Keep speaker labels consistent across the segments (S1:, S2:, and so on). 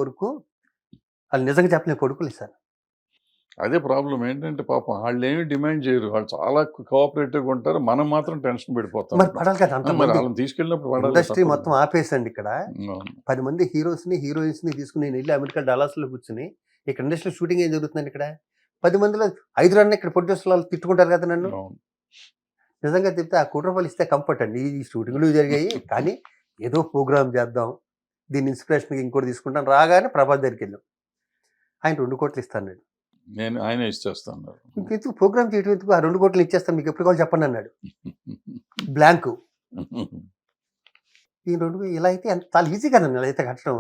S1: వరకు వాళ్ళు నిజంగా చెప్పలేని కొడుకులు సార్.
S2: అదే ప్రాబ్లం ఏంటంటే పాపం వాళ్ళేమి డిమాండ్ చేయరు. వాళ్ళు చాలా కోఆపరేటివ్‌గా ఉంటారు. మనం మాత్రం టెన్షన్ పడిపోతాం.
S1: మరి పడాలి కదా!
S2: మరి
S1: అంతమంది
S2: వాళ్ళని తీసుకెళ్ళినప్పుడు పడాలి
S1: ఇండస్ట్రీ
S2: తప్పదు.
S1: మొత్తం ఆపేసండి ఇక్కడ.
S2: అవును.
S1: 10 మంది హీరోస్‌ని, హీరోయిన్స్‌ని తీసుకొని నేనెళ్ళి అమెరికా డల్లాస్‌లో కూర్చొని, ఇక్కడ ఇండస్ట్రీలో షూటింగ్ ఏం జరుగుతుందండి ఇక్కడ? 10 మందిలో 5 రన్న ఇక్కడ ప్రొడ్యూసర్లు వాళ్ళు తిట్టుకుంటారు కదా నన్ను.
S2: అవును.
S1: నిజంగా చెప్తే ఆ ₹1,00,00,000 ఇస్తే కంఫర్ట్ అండి. ఈ షూటింగ్‌లు జరిగాయి. కానీ ఏదో ప్రోగ్రామ్ చేద్దాం. దీన్ని ఇన్స్‌పిరేషన్‌గా ఇంకోటి తీసుకుంటాను. రాగానే ప్రభాస్ దగ్గరికెళ్ళాం. ఆయన 2,00,00,000 ఇస్తానన్నాడు.
S2: ఆయనే ఇచ్చేస్తా అన్నారు.
S1: ఇంకెందుకు ప్రోగ్రామ్ చేయడం ఎందుకు? ఆ 2,00,00,000 ఇచ్చేస్తాను మీకు ఎప్పుడు కావాలో చెప్పండి అన్నాడు. బ్లాంకు. ఈ 2 ఇలా అయితే చాలా ఈజీ కదండి ఇలా అయితే కట్టడం.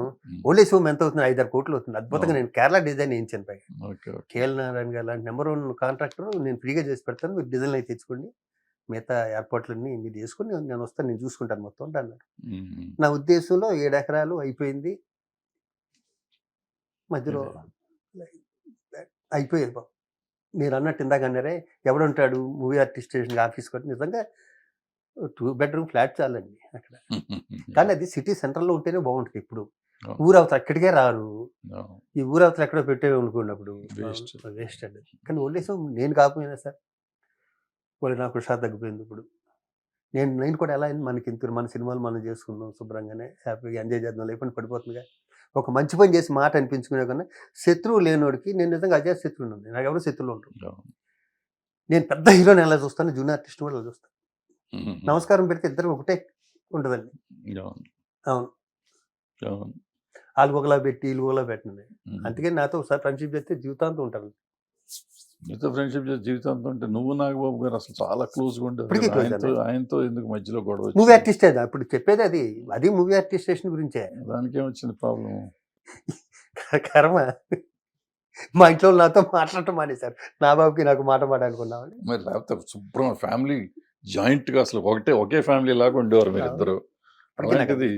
S1: ఓన్లీ సోమ్ ఎంత అవుతుంది? 5-6 కోట్లు అవుతుంది. అద్భుతంగా నేను కేరళ డిజైన్ వేయించాను పైగా.
S2: ఓకే.
S1: కేఎల్ నారాయణ గారు లాంటి నెంబర్ 1 కాంట్రాక్టర్ నేను ఫ్రీగా చేసి పెడతాను. మీరు డిజైన్లు అయితే తెచ్చుకోండి. మిగతా ఏర్పాట్లన్నీ మీరు చేసుకొని నేను వస్తాను. నేను చూసుకుంటాను మొత్తం అంటే అన్నాడు. నా ఉద్దేశంలో 7 ఎకరాలు అయిపోయింది. మధ్యలో అయిపోయేది బాబు. మీరు అన్నట్టు ఇందాక అన్నారే ఎవడుంటాడు మూవీ ఆర్టిస్ట్ స్టేషన్ ఆఫీస్ కొట్టి నిజంగా 2 బెడ్రూమ్ ఫ్లాట్ చాలండి అక్కడ. కానీ అది సిటీ సెంటర్‌లో ఉంటేనే బాగుంటుంది. ఇప్పుడు ఊరవతల అక్కడికే రారు. ఈ ఊరవతల ఎక్కడో పెట్టేమనుకున్నప్పుడు వేస్ట్ అండి. కానీ ఓన్లీసం నేను కాకపోయినా సార్ వాళ్ళు నాకు హుషారు తగ్గిపోయింది ఇప్పుడు. నేను కూడా ఎలా అయింది మనకి ఇంత మన సినిమాలు మనం చేసుకుందాం శుభ్రంగానే హ్యాపీగా ఎంజాయ్ చేద్దాం లేకుండా పడిపోతుందిగా. ఒక మంచి పని చేసి మాట అనిపించుకునే కన్నా శత్రువు లేనోడికి నేను నిజంగా అజాత శత్రువుని ఉంది. నాకు ఎవరు శత్రువులు ఉంటారు. నేను పెద్ద హీరోని ఎలా చూస్తాను, జూనియర్ ఆర్టిస్ట్ కూడా ఎలా చూస్తాను. నమస్కారం పెడితే ఇద్దరు ఒకటే ఉంటుందండి. అవును. వాళ్ళు ఒకలా పెట్టి వీళ్ళు ఒకలా పెట్టండి. అందుకని నాతో ఒకసారి ఫ్రెండ్షిప్ చేస్తే జీవితాంతం ఉంటారు.
S2: మీతో ఫ్రెండ్షిప్ చేసి జీవితాంతం ఉంటే నువ్వు నాగబాబు గారు అసలు చాలా క్లోజ్గా ఉండేది. ఆయనతో ఎందుకు మధ్యలో గొడవ?
S1: మూవీ ఆర్టిస్ట్ ఇప్పుడు చెప్పేది అది. అది మూవీ ఆర్టిస్టేషన్ గురించే.
S2: దానికి ఏమొచ్చింది ప్రాబ్లం?
S1: కర్మ. మా ఇంట్లో నాతో మాట్లాడటం మానేశారు. నా బాబుకి నాకు మాట మాట్లాడుకున్నామని.
S2: మరి లేకపోతే శుభ్రం ఫ్యామిలీ జాయింట్గా అసలు ఒకే ఫ్యామిలీ లాగా ఉండేవారు మీరు ఇద్దరు. అలాంటిది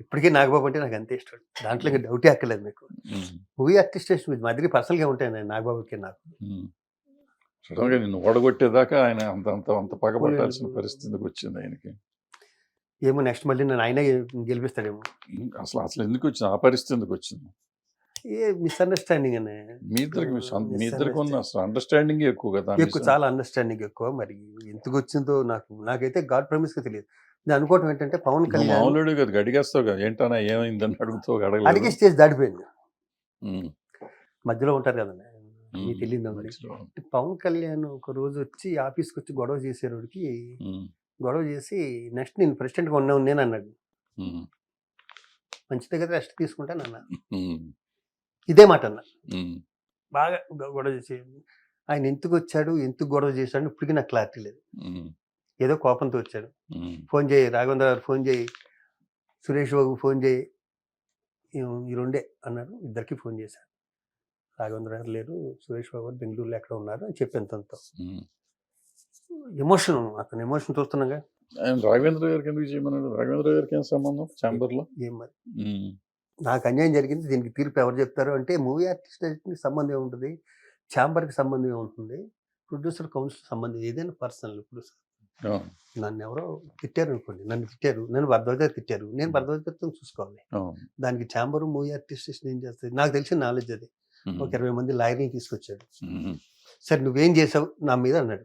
S1: ఇప్పటికీ నాగబాబు అంటే నాకు అంతే ఇష్టం. దాంట్లో డౌటే అక్కర్లేదు మీకు. మూవీ ఆర్టిస్టేషన్ మా దగ్గర పర్సనల్గా ఉంటాయి నాగబాబుకి నాకు.
S2: సడన్గా నిన్ను ఓడగొట్టేదాకా ఆయన అంత పగబట్టాల్సిన పరిస్థితికి వచ్చింది ఆయనకి.
S1: ఏమో నెక్స్ట్ మళ్ళీ నేను ఆయనే గెలిపిస్తాడేమో.
S2: అసలు ఎందుకు వచ్చింది ఆ పరిస్థితి? ఎందుకు వచ్చింది?
S1: ఏ మిస్అండర్స్టాండింగ్ అనే.
S2: మీ ఇద్దరికి ఉన్న అసలు అండర్స్టాండింగ్ ఎక్కువ కదా?
S1: ఎక్కువ, చాలా అండర్స్టాండింగ్ ఎక్కువ. మరి ఎందుకు వచ్చిందో నాకైతే గాడ్ ప్రామిస్గా తెలియదు. నేను అనుకోవటం ఏంటంటే పవన్ కళ్యాణ్
S2: మామూలుడు కదా, అడిగేస్తావు కదా ఏంటన్నా ఏమైందని అడుగుతావు.
S1: అడిగే స్టేజ్ దాటిపోయింది. మధ్యలో ఉంటారు కదండి, మీకు తెలియదు మరి. పవన్ కళ్యాణ్ ఒక రోజు వచ్చి ఆఫీస్కి వచ్చి గొడవ చేసేవాడికి గొడవ చేసి నెక్స్ట్ నేను ప్రెసిడెంట్గా ఉన్నాను నేను అన్నాడు. మంచిదే కదా రెస్ట్ తీసుకుంటాను అన్నా. ఇదే మాట అన్న. బాగా గొడవ చేసి ఆయన ఎందుకు వచ్చాడు, ఎందుకు గొడవ చేశాడు ఇప్పటికీ నాకు క్లారిటీ లేదు. ఏదో కోపంతో వచ్చాడు. ఫోన్ చేయి రాఘవేంద్ర గారు, ఫోన్ చేయి సురేష్ బాబు, ఫోన్ చేయి, ఈ రెండే అన్నారు. ఇద్దరికి ఫోన్ చేశాను. రాఘవేంద్ర గారు లేరు, సురేష్ బాబు గారు బెంగళూరులో ఎక్కడ ఉన్నారు అని చెప్పి ఎంతంతో ఎమోషన్, అతను ఎమోషన్ చూస్తున్నాగా.
S2: రాఘవేంద్ర గారికి ఎందుకు చేయమన్నాడు? రాఘవేంద్ర గారికి ఏం సంబంధం ఛాంబర్లో?
S1: ఏం మరి నాకు అన్యాయం జరిగింది, దీనికి తీర్పు ఎవరు చెప్తారు అంటే మూవీ ఆర్టిస్ట్కి సంబంధం ఏముంటుంది, ఛాంబర్కి సంబంధం ఏముంటుంది, ప్రొడ్యూసర్ కౌన్సిల్ సంబంధం ఏదైనా పర్సనల్. ఇప్పుడు నన్ను ఎవరో తిట్టారు అనుకోండి, నన్ను తిట్టారు, నన్ను భరద్వాజ తిట్టారు, నేను భరద్వాజతో చూసుకోవాలి. దానికి ఛాంబర్ మూవీ ఆర్టిస్టేషన్ ఏం చేస్తుంది? నాకు తెలిసిన నాలెడ్జ్ అది. ఒక 20 మంది లాయర్ని తీసుకొచ్చాడు. సరే నువ్వేం చేసావు నా మీద అన్నాడు.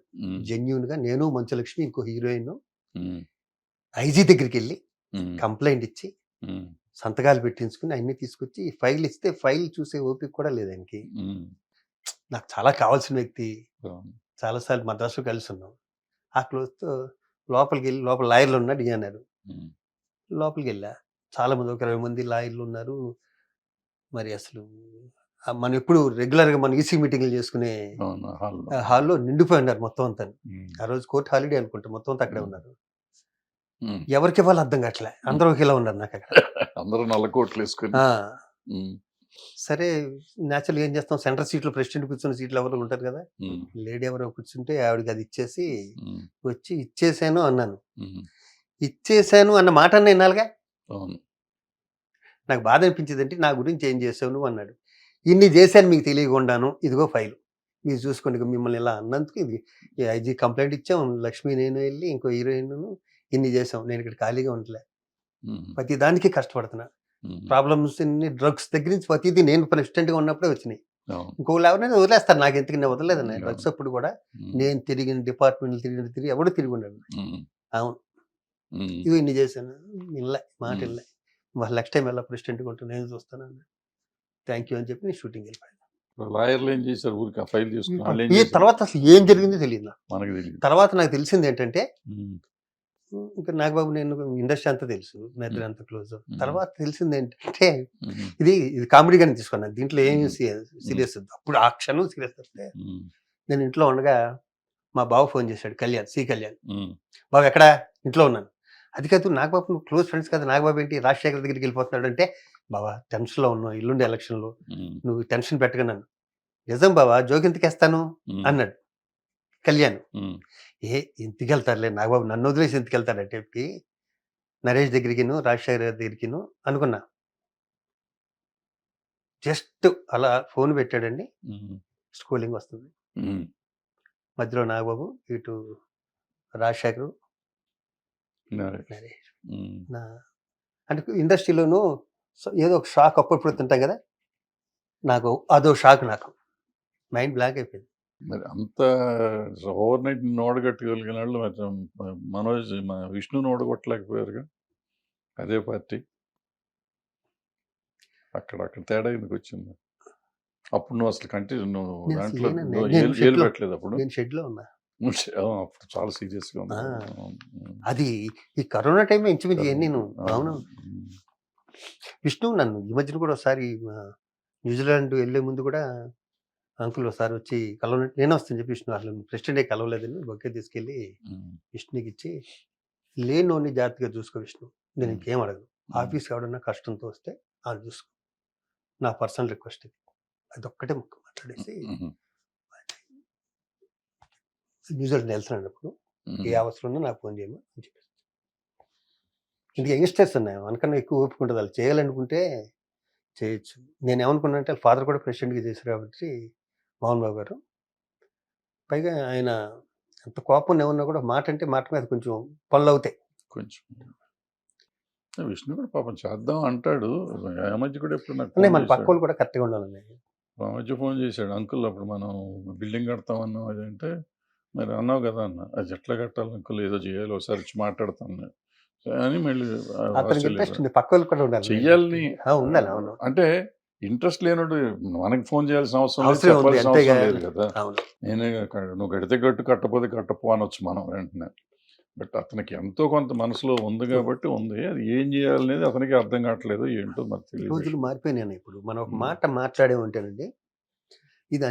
S1: జెన్యూన్గా నేను, మంచులక్ష్మి, ఇంకో హీరోయిన్ ఐజీ దగ్గరికి వెళ్ళి కంప్లైంట్ ఇచ్చి సంతకాలు పెట్టించుకుని అన్ని తీసుకొచ్చి ఫైల్ ఇస్తే ఫైల్ చూసే ఓపిక కూడా లేదు ఆయనకి. నాకు చాలా కావాల్సిన వ్యక్తి. చాలాసార్లు మద్రాసులో కలిసి ఉన్నాం. ఆ క్లోజ్తో లోపలికి వెళ్ళి, లోపల లాయర్లు ఉన్నాడు అన్నారు. లోపలికి వెళ్ళా, చాలా మంది, ఒక 20 మంది లాయర్లు ఉన్నారు. మరి అసలు మనం ఎప్పుడు రెగ్యులర్గా మనం ఈసీ మీటింగ్లు చేసుకునే హాల్లో నిండిపోయి ఉన్నారు మొత్తం అంతా. ఆ రోజు కోర్టు హాలిడే అనుకుంటా, మొత్తం అంతా అక్కడే ఉన్నారు. ఎవరికి ఇవ్వాలి అర్థం కావట్లే, అందరూ ఒకేలా ఉన్నారు నాకు అక్కడ.
S2: అందరూ నల్ల కోట్లు వేసుకుని.
S1: సరే న్యాచురల్ ఏం చేస్తాం, సెంటర్ సీట్లు ప్రెసిడెంట్ కూర్చున్న సీట్లు ఎవరు ఉంటారు కదా, లేడీ ఎవరో కూర్చుంటే ఆవిడకి అది ఇచ్చేసి వచ్చి ఇచ్చేసాను అన్నాను. ఇచ్చేసాను అన్న మాట అన్న వినాలిగా. నాకు బాధ అనిపించింది అంటే నా గురించి ఏం చేసావు నువ్వు అన్నాడు. ఇన్ని చేశాను మీకు తెలియకుండాను, ఇదిగో ఫైలు మీరు చూసుకోండి. మిమ్మల్ని ఇలా అన్నందుకు ఇది ఐజీ కంప్లైంట్ ఇచ్చాం, లక్ష్మి నేను వెళ్ళి ఇంకో హీరోయిన్ ఇన్ని చేసాం, నేను ఇక్కడ ఖాళీగా ఉండలే, ప్రతి దానికి కష్టపడుతున్నా. ప్రాబ్లమ్స్ డ్రగ్స్ దగ్గర నుంచి ప్రతిదీ నేను ప్రెసిడెంట్గా ఉన్నప్పుడే వచ్చినాయి.
S2: అవును.
S1: ఇంకోళ్ళు ఎవరైనా వదిలేస్తారు, నాకు ఎందుకు నేను వదలలేదన్న
S2: అవును.
S1: డ్రగ్స్ అప్పుడు కూడా.
S2: ఉమ్,
S1: నేను తిరిగిన డిపార్ట్మెంట్లు తిరిగి ఎవడు తిరిగి ఉన్నాడు.
S2: ఉమ్,
S1: అవును,
S2: ఉమ్,
S1: ఇవి ఇన్ని చేశాను, ఇన్లే మాట
S2: ఉమ్.
S1: ఇన్లే. వాళ్ళు నెక్స్ట్ టైం ఎలా ప్రెసిడెంట్గా ఉంటాను నేను చూస్తాను, థ్యాంక్ యూ అని చెప్పి నేను షూటింగ్ వెళ్ళిపోయాను.
S2: లాయర్లు ఏం చేశారు? ఊరికి ఆ ఫైల్ తీసుకుని వాళ్ళు ఏం
S1: ఈ
S2: చేశారు?
S1: తర్వాత అసలు ఏం జరిగిందో తెలియదు నాకు.
S2: మనకి తెలియదు.
S1: తర్వాత నాకు తెలిసింది ఏంటంటే,
S2: ఉమ్,
S1: ఇంకా నాగబాబు నేను ఇండస్ట్రీ అంతా తెలుసు, నా ఇద్దరు అంత క్లోజ్.
S2: ఉమ్.
S1: తర్వాత తెలిసింది ఏంటంటే,
S2: ఉమ్,
S1: ఇది కామెడీగానే తీసుకున్నాను, దీంట్లో ఏం సీరియస్. అప్పుడు ఆ క్షణం సీరియస్ వస్తే
S2: ఉమ్,
S1: నేను ఇంట్లో ఉండగా మా బావ ఫోన్ చేశాడు, కళ్యాణ్, సి కళ్యాణ్.
S2: ఉమ్,
S1: బాబు ఎక్కడా? ఇంట్లో ఉన్నాను. అది కాదు నాగబాబు, నువ్వు క్లోజ్ ఫ్రెండ్స్ కదా, నాగబాబు ఏంటి రాజశేఖర్ దగ్గరికి వెళ్ళిపోతున్నాడు అంటే, బాబా టెన్షన్లో ఉన్నావు, ఇల్లుండి ఎలక్షన్లో,
S2: ఉమ్,
S1: నువ్వు టెన్షన్ పెట్టగా నన్ను. నిజం బాబా, జోకి ఎందుకేస్తాను
S2: ఉమ్,
S1: అన్నాడు కళ్యాణ్.
S2: ఉమ్,
S1: ఇంటికి వెళ్తారులే నాగబాబు, నన్ను వదిలేసి ఎందుకు వెళ్తాడు చెప్పి నరేష్ దగ్గరికిను రాజశేఖర్ గారి దగ్గరికిను అనుకున్నా. జస్ట్ అలా ఫోన్ పెట్టాడండి,
S2: ఉమ్,
S1: స్కూలింగ్ వస్తుంది.
S2: ఉమ్,
S1: మధ్యలో నాగబాబు, ఇటు రాజశేఖరు,
S2: నరేష్.
S1: నరేష్.
S2: ఉమ్,
S1: నా అంటే ఇండస్ట్రీలోనూ ఏదో ఒక షాక్ అప్పుడప్పుడు తింటాం కదా, నాకు అదో షాక్, నాకు మైండ్ బ్లాక్ అయిపోయింది.
S2: మరి అంత ఓవర్ నైట్ ఓడగట్టగలిగిన వాళ్ళు మరి మనోజ్ విష్ణుని ఓడగొట్టలేకపోయారుగా, అదే పార్టీ. అక్కడ తేడా ఎందుకు వచ్చింది? అప్పుడు నువ్వు అసలు కంటిన్యూ నువ్వు
S1: నేను
S2: దాంట్లో
S1: లేనండి.
S2: నువ్వు
S1: నేను
S2: ఏలు
S1: షెడ్లో
S2: పెట్టలేదు అప్పుడు.
S1: నేను షెడ్లో ఉన్నా.
S2: అప్పుడు చాలా సీరియస్గా ఉంది.
S1: ఆ.
S2: అవును.
S1: అది ఈ కరోనా టైం ఇంచుమించు నేను. అవును,
S2: ఉమ్,
S1: విష్ణు నన్ను ఈ మధ్యన కూడా ఒకసారి న్యూజిలాండ్ వెళ్ళే ముందు కూడా అంకుల్ ఒకసారి వచ్చి కలవనట్టు, నేనే వస్తాను చెప్పి విష్ణు అసలు ప్రెసిడెంటే కలవలేదని బొక్కే తీసుకెళ్ళి
S2: ఉమ్,
S1: విష్ణుకి ఇచ్చి, లేనోని జాగ్రత్తగా చూసుకో విష్ణు, నేను
S2: ఉమ్,
S1: ఇంకేం అడగను,
S2: ఉమ్,
S1: ఆఫీస్కి ఎవడన్నా కష్టంతో వస్తే అది చూసుకో, నా పర్సనల్ రిక్వెస్ట్ ఇది, అదొక్కటే ముఖ్యం మాట్లాడేసి
S2: ఉమ్,
S1: న్యూజిలాండ్ వెళ్తున్నాను అప్పుడు,
S2: ఉమ్,
S1: ఏ అవసరం ఉన్నా నాకు ఫోన్ చేయమని అని చెప్పేసి. ఇంక యంగ్స్టర్స్ ఉన్నాయి, మనకన్నా ఎక్కువ ఓపిక ఉంటుంది, వాళ్ళు చేయాలనుకుంటే చేయొచ్చు. నేను ఏమనుకున్నా అంటే, వాళ్ళ ఫాదర్ కూడా ప్రెసిడెంట్గా చేశారు కాబట్టి మోహన్ బాబు గారు, పైగా ఆయన ఎంత కోపం ఏమన్నా కూడా మాట అంటే మాట మీద కొంచెం పనులు అవుతాయి.
S2: కొంచెం విష్ణు కూడా పాపం చేద్దాం అంటాడు. ఆ మధ్య కూడా ఎప్పుడు నాకు
S1: అన్నీ
S2: ఫోన్
S1: మన పక్క
S2: చేశాడు.
S1: వాళ్ళు కూడా కరెక్ట్గా ఉండాలండి.
S2: ఆ మధ్య ఫోన్ చేశాడు, అంకుల్ అప్పుడు మనం బిల్డింగ్ కడతామన్నాం అదంటే, మరి అన్నావు కదా అన్న, అది ఎట్లా కట్టాలి అంకుల్, ఏదో చేయాలి, ఒకసారి వచ్చి మాట్లాడతాను అని మళ్ళీ
S1: అతనికి ఇంట్రెస్ట్ ఉంది, పక్క వాళ్ళు కూడా ఉండాలి,
S2: చెయ్యాలని
S1: ఉండాలి. అవును,
S2: అంటే ఇంట్రెస్ట్ లేనోడు మనకి ఫోన్ చేయాల్సిన అవసరం లేదు,
S1: అవసరం ఉంది,
S2: చెప్పాల్సిన
S1: అంతేగా.
S2: అవసరం లేదు కదా.
S1: అవును,
S2: నేనే నువ్వు కడితే కట్టు, కట్టపోతే కట్టపో అనొచ్చు మనం వెంటనే. బట్ అతనికి ఎంతో కొంత మనసులో ఉంది కాబట్టి ఉంది, అది ఏం చేయాలనేది అతనికి అర్థం కావట్లేదు, ఏంటో మరి తెలియదు.
S1: రోజులు మారిపోయినాయి. ఇప్పుడు మనం ఒక మాట మాట్లాడేమంటేనండి, ఇది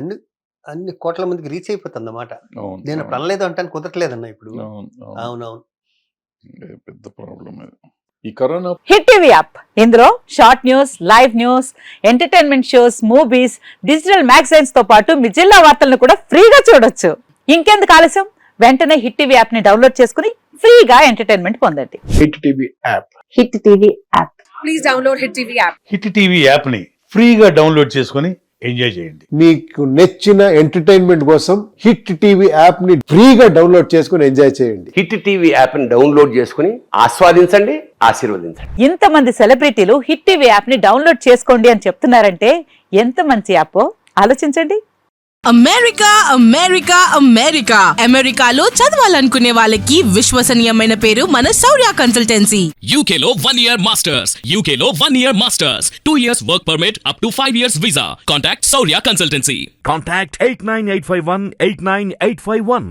S1: అన్ని కోట్ల మందికి రీచ్ అయిపోతుంది అన్నమాట.
S2: అవును,
S1: నేను
S2: అవును,
S1: అప్పుడు అనలేదు అంటాను కుదరట్లేదన్న ఇప్పుడు.
S2: అవును, అవును.
S1: అవునవును.
S2: ఇదే పెద్ద ప్రాబ్లం ఇది. ఈ కరోనా
S3: హిట్ టీవీ యాప్, ఇందులో short news, live news, entertainment shows, movies, digital magazines తో పాటు మీ జిల్లా వార్తలను కూడా ఫ్రీగా చూడొచ్చు. ఇంకెందుకు ఆలస్యం, వెంటనే హిట్ టీవీ యాప్ ని డౌన్లోడ్ చేసుకుని ఫ్రీగా ఎంటర్టైన్మెంట్ పొందండి.
S4: Hit TV app.
S3: Hit TV app.
S5: Please download Hit TV app.
S4: Hit TV యాప్ని ఫ్రీగా డౌన్లోడ్ చేసుకొని ఎంజాయ్ చేయండి.
S6: మీకు నచ్చిన ఎంటర్టైన్మెంట్ కోసం హిట్ టీవీ యాప్ ని ఫ్రీగా డౌన్లోడ్ చేసుకుని ఎంజాయ్ చేయండి.
S7: హిట్ టీవీ యాప్ని డౌన్లోడ్ చేసుకుని ఆస్వాదించండి, ఆశీర్వదించండి.
S3: ఇంతమంది సెలబ్రిటీలు హిట్ టీవీ యాప్ ని డౌన్లోడ్ చేసుకోండి అని చెప్తున్నారంటే ఎంత మంచి యాప్ ఆలోచించండి.
S8: అమెరికా అమెరికా అమెరికా అమెరికాలో చదవాలనుకునే వాళ్ళకి విశ్వసనీయమైన పేరు మన శౌర్య కన్సల్టెన్సీ.
S9: UK లో 1 year masters. UK లో 1 year masters. 2 years work permit up to 5 years visa. Contact Saurya Consultancy.
S10: Contact 89851 89851.